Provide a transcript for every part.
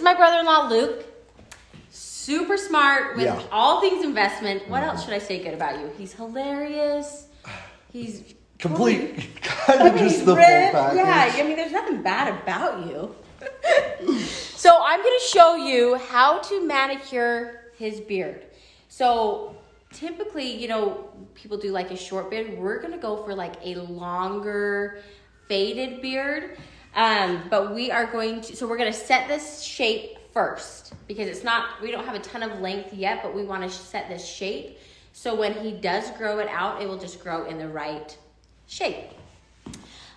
my brother-in-law, Luke. Super smart with Yeah. all things investment. What else should I say good about you? He's hilarious. He's Complete, kind of just the full ripped. package. Yeah, I mean, there's nothing bad about you. So I'm going to show you how to manicure his beard. So typically, you know, people do like a short beard. We're going to go for like a longer faded beard. But we are going to, so we're going to set this shape first because it's not, we don't have a ton of length yet, but we want to set this shape. So when he does grow it out, it will just grow in the right shape.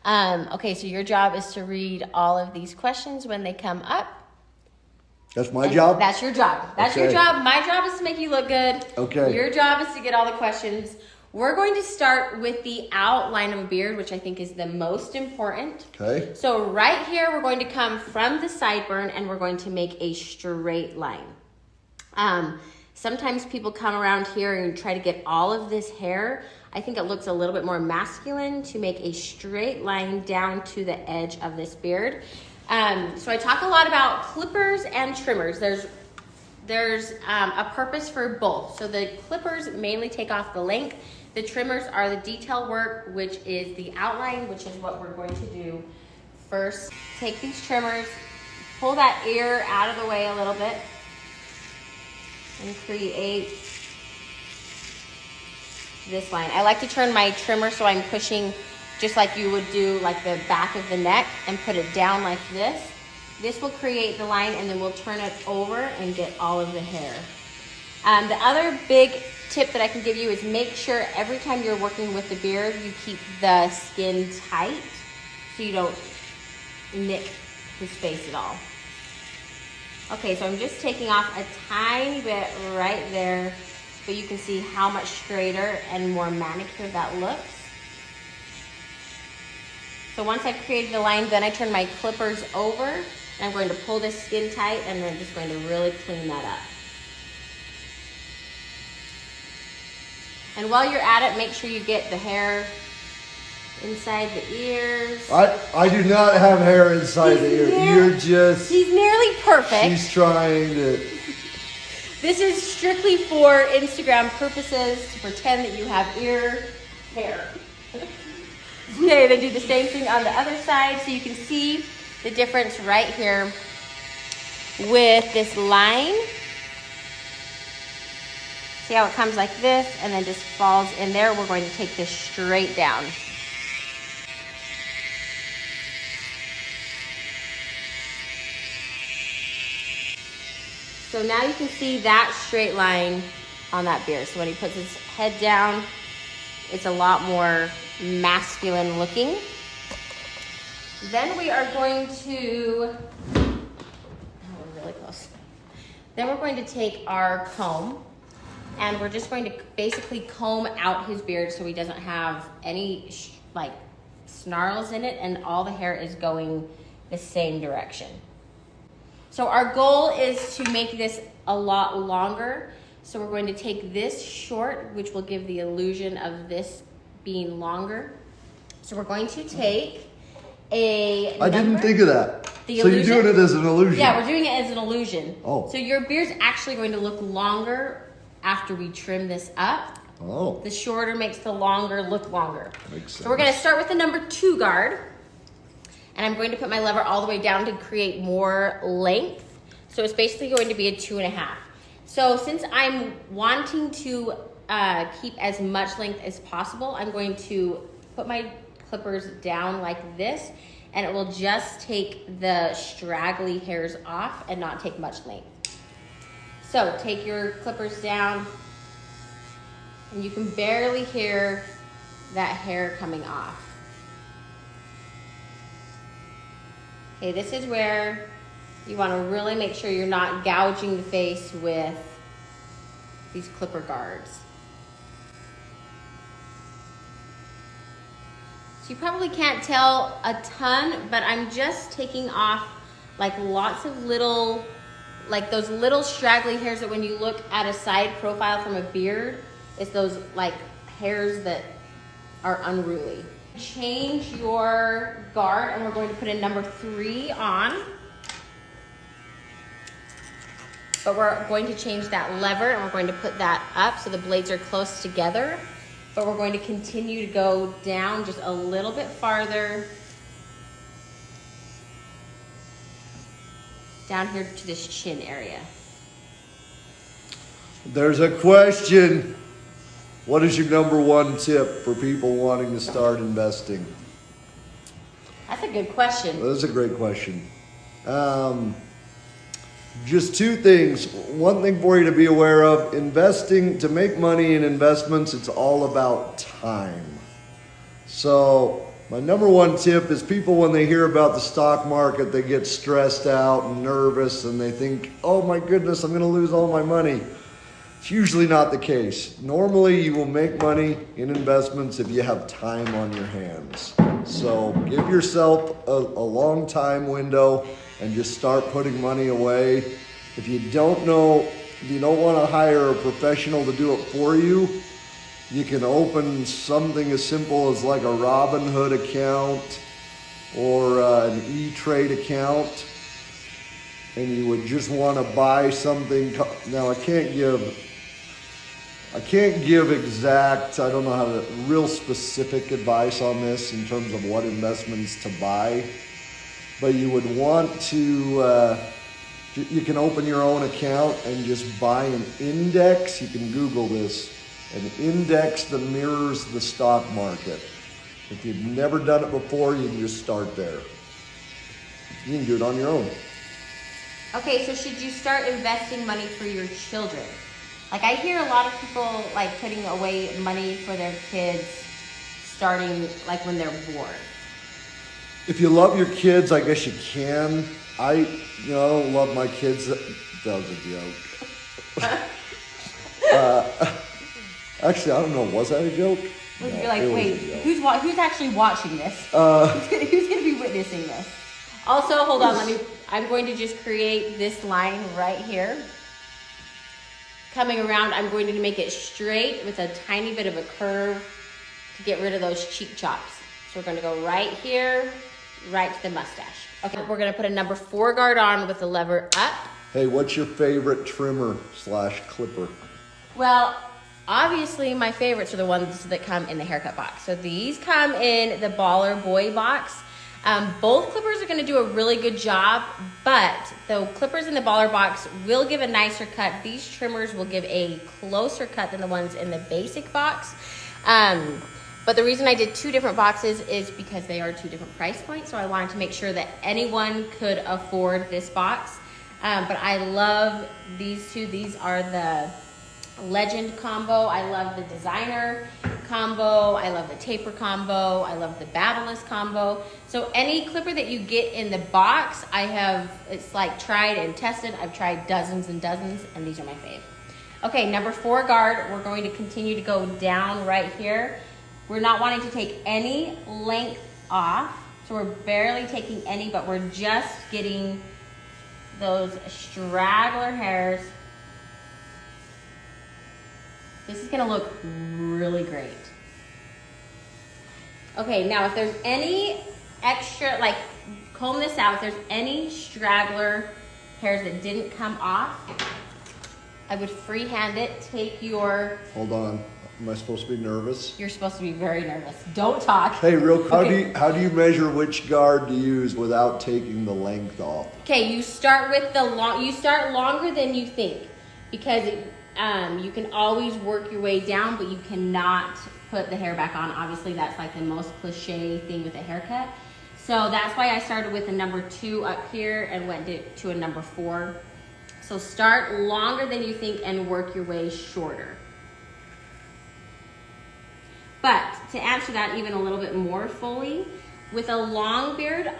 Okay, so your job is to read all of these questions when they come up. That's my job? That's your job. That's your Okay. job. My job is to make you look good. Okay. Your job is to get all the questions. We're going to start with the outline of a beard, which I think is the most important. Okay. So right here, we're going to come from the sideburn and we're going to make a straight line. Sometimes people come around here and try to get all of this hair. I think it looks a little bit more masculine to make a straight line down to the edge of this beard. So I talk a lot about clippers and trimmers. There's a purpose for both. So the clippers mainly take off the length. The trimmers are the detail work, which is the outline, which is what we're going to do first. Take these trimmers, pull that ear out of the way a little bit, and create this line. I like to turn my trimmer so I'm pushing just like you would do like the back of the neck and put it down like this. This will create the line and then we'll turn it over and get all of the hair. The other big tip that I can give you is make sure every time you're working with the beard, you keep the skin tight so you don't nick his face at all. Okay, so I'm just taking off a tiny bit right there, but you can see how much straighter and more manicured that looks. So once I've created the line, then I turn my clippers over and I'm going to pull this skin tight and then just going to really clean that up. And while you're at it, make sure you get the hair inside the ears. I do not have hair inside the ear. He's nearly perfect. She's trying to. This is strictly for Instagram purposes to pretend that you have ear hair. Okay, then do the same thing on the other side so you can see the difference right here with this line. See how it comes like this and then just falls in there? We're going to take this straight down. So now you can see that straight line on that beard. So when he puts his head down, it's a lot more masculine looking. Then we are going to, oh, we're really close. Then we're going to take our comb and we're just going to basically comb out his beard so he doesn't have any like snarls in it and all the hair is going the same direction. So our goal is to make this a lot longer. So we're going to take this short, which will give the illusion of this being longer. So we're going to take a I didn't think of that. The so illusion? you're doing it as an illusion. Yeah, we're doing it as an illusion. Oh. So your beard's actually going to look longer after we trim this up. Oh. The shorter makes the longer look longer. Makes sense. So we're going to start with the number 2 guard. And I'm going to put my lever all the way down to create more length. So it's basically going to be a 2.5. So since I'm wanting to keep as much length as possible, I'm going to put my clippers down like this and it will just take the straggly hairs off and not take much length. So take your clippers down and you can barely hear that hair coming off. Okay, this is where you want to really make sure you're not gouging the face with these clipper guards. So you probably can't tell a ton, but I'm just taking off like lots of little, like those little straggly hairs that when you look at a side profile from a beard, it's those like hairs that are unruly. Change your guard and we're going to put a number 3 on. but we're going to change that lever and we're going to put that up so the blades are close together. But we're going to continue to go down just a little bit farther. Down here to this chin area. There's a question. What is your number one tip for people wanting to start investing? That's a good question. That's a great question. Just two things. One thing for you to be aware of, investing, to make money in investments, it's all about time. So my number one tip is people, when they hear about the stock market, they get stressed out and nervous and they think, oh my goodness, I'm going to lose all my money. It's usually not the case. Normally you will make money in investments if you have time on your hands. So give yourself a long time window and just start putting money away. If you don't know, if you don't want to hire a professional to do it for you, you can open something as simple as like a Robinhood account or an E-Trade account, and you would just want to buy something. Now I can't give exact, I don't know how to, real specific advice on this in terms of what investments to buy, but you would want to, you can open your own account and just buy an index. You can Google this, an index that mirrors the stock market. If you've never done it before, you can just start there. You can do it on your own. Okay, so should you start investing money for your children? Like I hear a lot of people like putting away money for their kids starting like when they're born. If you love your kids, I guess you can. I don't love my kids. That was a joke. Actually, I don't know. Was that a joke? You're No, like, it was wait, a joke. who's actually watching this? Who's gonna be witnessing this? Also, hold on. I'm going to just create this line right here. Coming around, I'm going to make it straight with a tiny bit of a curve to get rid of those cheek chops. So we're going to go right here, right to the mustache. Okay, we're going to put a number 4 guard on with the lever up. Hey, what's your favorite trimmer / clipper? Well, obviously my favorites are the ones that come in the haircut box. So these come in the Baller Boy box. Both clippers are going to do a really good job, but the clippers in the Baller box will give a nicer cut. These trimmers will give a closer cut than the ones in the basic box. But the reason I did 2 different boxes is because they are 2 different price points. So I wanted to make sure that anyone could afford this box. But I love these 2. These are the Legend combo. I love the Designer combo. I love the Taper combo. I love the Babyliss combo. So any clipper that you get in the box, it's like tried and tested. I've tried dozens and dozens, and these are my fave. Okay, number 4 guard. We're going to continue to go down right here. We're not wanting to take any length off. So we're barely taking any, but we're just getting those straggler hairs. This is gonna look really great. Okay, now if there's any extra, like comb this out, if there's any straggler hairs that didn't come off, I would freehand it, take your... Hold on. Am I supposed to be nervous? You're supposed to be very nervous. Don't talk. Hey, real quick, Okay. how do you measure which guard to use without taking the length off? Okay, you start with you start longer than you think, because you can always work your way down, but you cannot put the hair back on. Obviously, that's like the most cliche thing with a haircut. So that's why I started with a number 2 up here and went to a number 4. So start longer than you think and work your way shorter. But to answer that even a little bit more fully, with a long beard,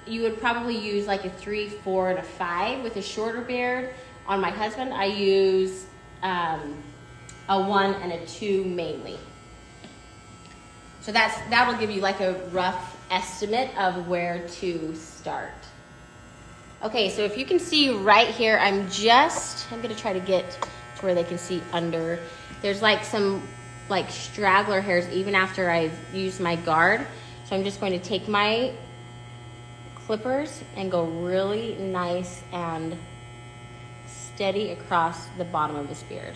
you would probably use like a 3, 4, and a 5. With a shorter beard, on my husband, I use a 1 and a 2 mainly. So that'll give you like a rough estimate of where to start. Okay, so if you can see right here, I'm gonna try to get to where they can see under. There's like some like straggler hairs even after I've used my guard. So I'm just going to take my clippers and go really nice and steady across the bottom of his beard.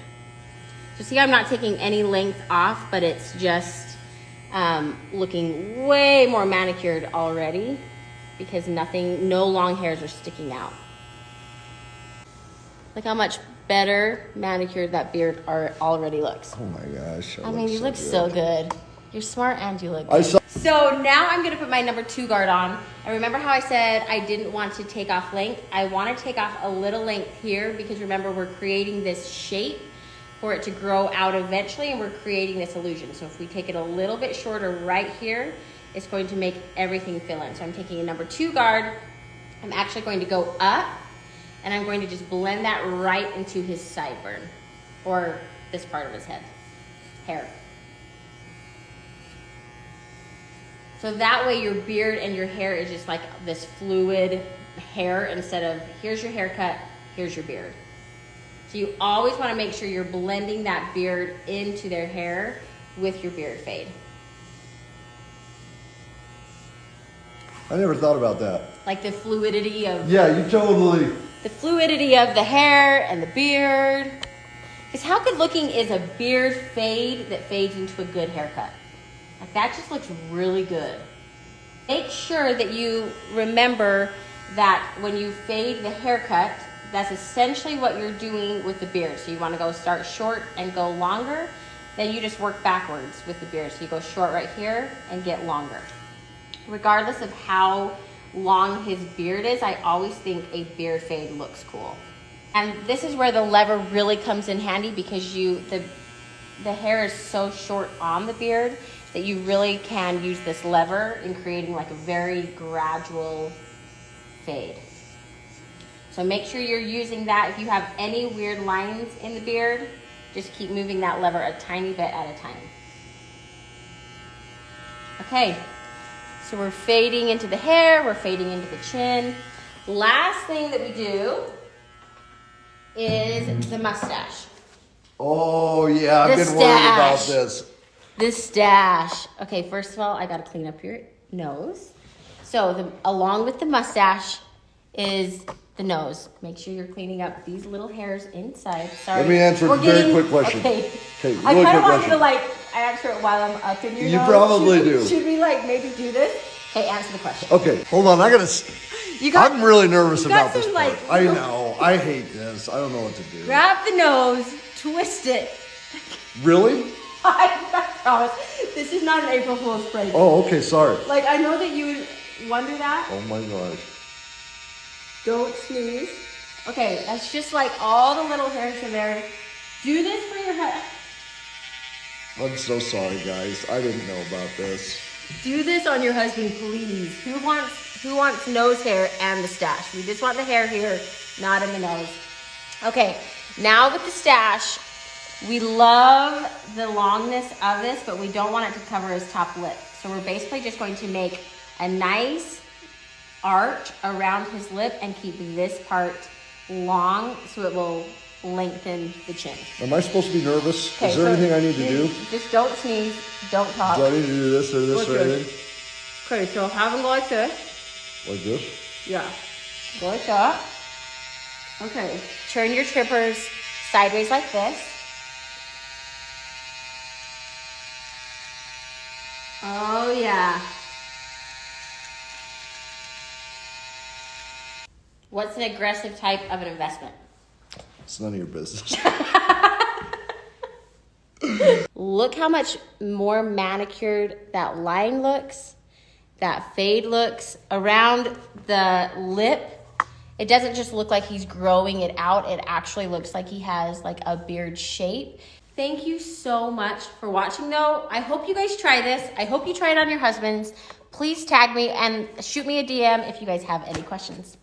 So see, I'm not taking any length off, but it's just looking way more manicured already because no long hairs are sticking out. Look how much better manicured that beard already looks. Oh my gosh. I mean, you look so good. You're smart and you look I good. saw- So now I'm gonna put my number 2 guard on. And remember how I said I didn't want to take off length? I wanna take off a little length here because remember we're creating this shape for it to grow out eventually and we're creating this illusion. So if we take it a little bit shorter right here, it's going to make everything fill in. So I'm taking a number 2 guard. I'm actually going to go up and I'm going to just blend that right into his sideburn or this part of his hair. So that way your beard and your hair is just like this fluid hair instead of here's your haircut, here's your beard. So you always want to make sure you're blending that beard into their hair with your beard fade. I never thought about that. Like the fluidity of Yeah, you totally. the fluidity of the hair and the beard. Because how good looking is a beard fade that fades into a good haircut? Like that just looks really good. Make sure that you remember that when you fade the haircut, that's essentially what you're doing with the beard. So you want to start short and go longer, then you just work backwards with the beard. So you go short right here and get longer. Regardless of how long his beard is, I always think a beard fade looks cool. And this is where the lever really comes in handy because the hair is so short on the beard that you really can use this lever in creating like a very gradual fade. So make sure you're using that. If you have any weird lines in the beard, just keep moving that lever a tiny bit at a time. Okay, so we're fading into the hair, we're fading into the chin. Last thing that we do is the mustache. Oh yeah, I've The been worried about stash. this. The stash. Okay, first of all, I gotta clean up your nose. So along with the mustache is the nose. Make sure you're cleaning up these little hairs inside. Sorry. Let me answer a very quick question. Okay. Okay, I really kind of quick want you to question. answer it while I'm up in your nose. You probably do. Should we maybe do this? Okay, answer the question. Okay, hold on. I'm really nervous you got about this some, part. like- I know. I hate this. I don't know what to do. Grab the nose, twist it. Really? I promise. This is not an April Fool's prank. Oh, okay. Sorry. Like, I know that you would wonder that. Oh my gosh. Don't sneeze. Okay, that's just like all the little hairs in there. Do this for your head. I'm so sorry, guys. I didn't know about this. Do this on your husband, please. Who wants nose hair and the stash? We just want the hair here, not in the nose. Okay, now with the stash, we love the longness of this, but we don't want it to cover his top lip. So we're basically just going to make a nice arch around his lip and keep this part long so it will lengthen the chin. Am I supposed to be nervous? Okay, Is there so anything I need to do? Just don't sneeze, don't talk. Do I need to do this or this or Okay. anything? Okay, so have him go like this. Like this? Yeah. Go like that. Okay. Turn your trippers sideways like this. Oh, yeah. What's an aggressive type of an investment? It's none of your business. Look how much more manicured that line looks, that fade looks around the lip. It doesn't just look like he's growing it out. It actually looks like he has like a beard shape. Thank you so much for watching though. I hope you guys try this. I hope you try it on your husbands. Please tag me and shoot me a DM if you guys have any questions.